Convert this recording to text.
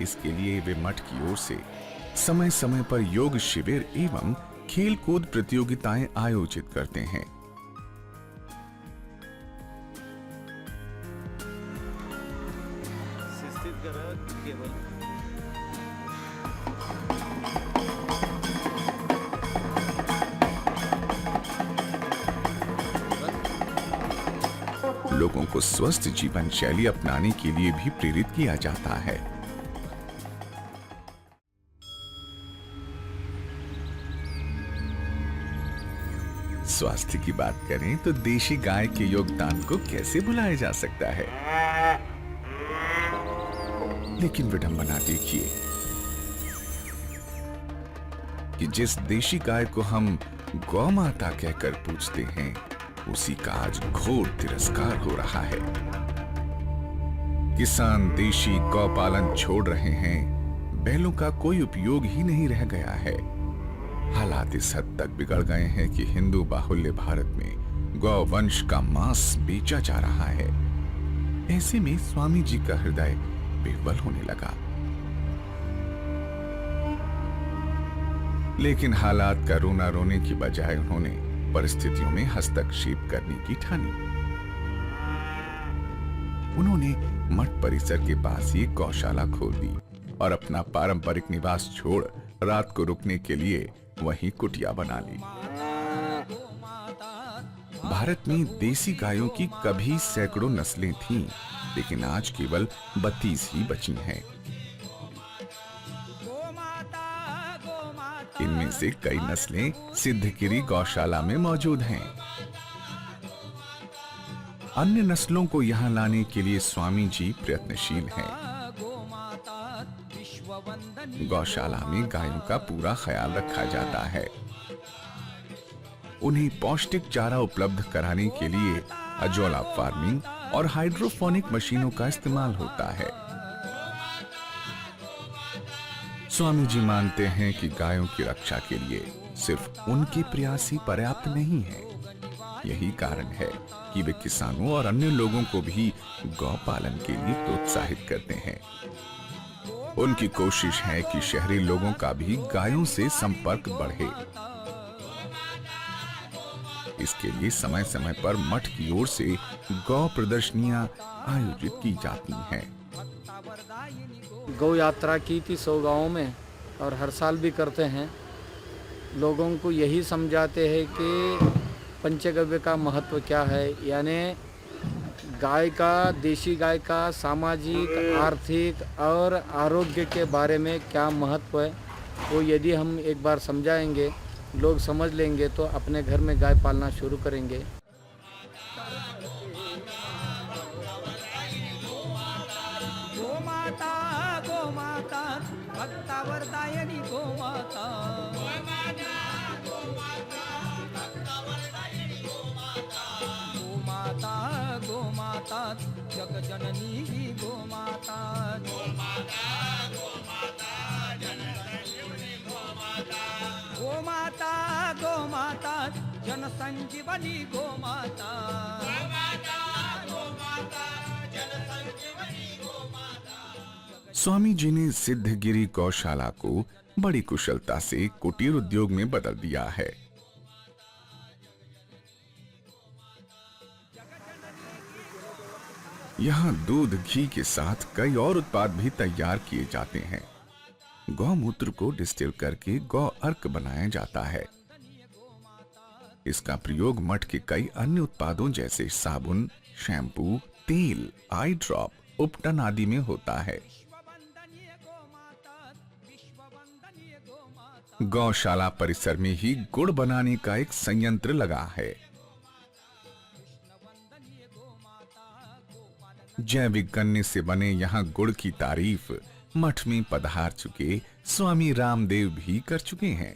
इसके लिए वे मठ की ओर से समय समय पर योग शिविर एवं खेल कूद प्रतियोगिताएं आयोजित करते हैं। लोगों को स्वस्थ जीवन शैली अपनाने के लिए भी प्रेरित किया जाता है। स्वास्थ्य की बात करें तो देशी गाय के योगदान को कैसे भुलाया जा सकता है। लेकिन विडंबना देखिए कि जिस देशी गाय को हम गौ माता कहकर पूजते हैं, उसी का आज घोर तिरस्कार हो रहा है। किसान देशी गौपालन छोड़ रहे हैं, बैलों का कोई उपयोग ही नहीं रह गया है। हालात इस हद तक बिगड़ गए हैं कि हिंदू बाहुल्य भारत में गौ वंश का मांस बेचा जा रहा है। ऐसे में स्वामी जी का हृदय बेबल होने लगा। लेकिन हालात का रोना रोने की बजाय उन्होंने परिस्थितियों में हस्तक्षेप करने की ठानी। उन्होंने मठ परिसर के पास ही गौशाला खोल दी और अपना पारंपरिक निवास छोड़ रात को रुकने के लिए वहीं कुटिया बना ली। भारत में देसी गायों की कभी सैकड़ों नस्लें थीं, लेकिन आज केवल 32 ही बची हैं। इनमें से कई नस्लें सिद्धगिरी गौशाला में मौजूद हैं। अन्य नस्लों को यहां लाने के लिए स्वामी जी प्रयत्नशील हैं। गौशाला में गायों का पूरा ख्याल रखा जाता है। उन्हें पौष्टिक चारा उपलब्ध कराने के लिए अजोला फार्मिंग और हाइड्रोपोनिक मशीनों का इस्तेमाल होता है। स्वामी जी मानते हैं कि गायों की रक्षा के लिए सिर्फ उनके प्रयास ही पर्याप्त नहीं है। यही कारण है कि वे किसानों और अन्य लोगों को भी गौ पालन के लिए प्रोत्साहित करते हैं। उनकी कोशिश है कि शहरी लोगों का भी गायों से संपर्क बढ़े। इसके लिए समय समय पर मठ की ओर से गौ प्रदर्शनियां आयोजित की जाती हैं। गौ यात्रा की थी 100 गांवों में और हर साल भी करते हैं। लोगों को यही समझाते हैं कि पंचगव्य का महत्व क्या है, यानी गाय का, देशी गाय का सामाजिक, आर्थिक और आरोग्य के बारे में क्या महत्व है, वो यदि हम एक बार समझाएंगे, लोग समझ लेंगे तो अपने घर में गाय पालना शुरू करेंगे। गोमाता भक्तावरदायिनी गोमाता, गोमाता गोमाता जगजननी ही गोमाता, गोमाता गोमाता जन संजीवनी गोमाता, स्वामी जी ने सिद्धगिरी गौशाला को बड़ी कुशलता से कुटीर उद्योग में बदल दिया है। यहाँ दूध, घी के साथ कई और उत्पाद भी तैयार किए जाते हैं। गौमूत्र को डिस्टिल करके गौ अर्क बनाया जाता है। इसका प्रयोग मठ के कई अन्य उत्पादों जैसे साबुन, शैम्पू, तेल, आई ड्रॉप, उपटन आदि में होता है। गौशाला परिसर में ही गुड़ बनाने का एक संयंत्र लगा है। जैविक गन्ने से बने यहाँ गुड़ की तारीफ मठ में पधार चुके स्वामी रामदेव भी कर चुके हैं।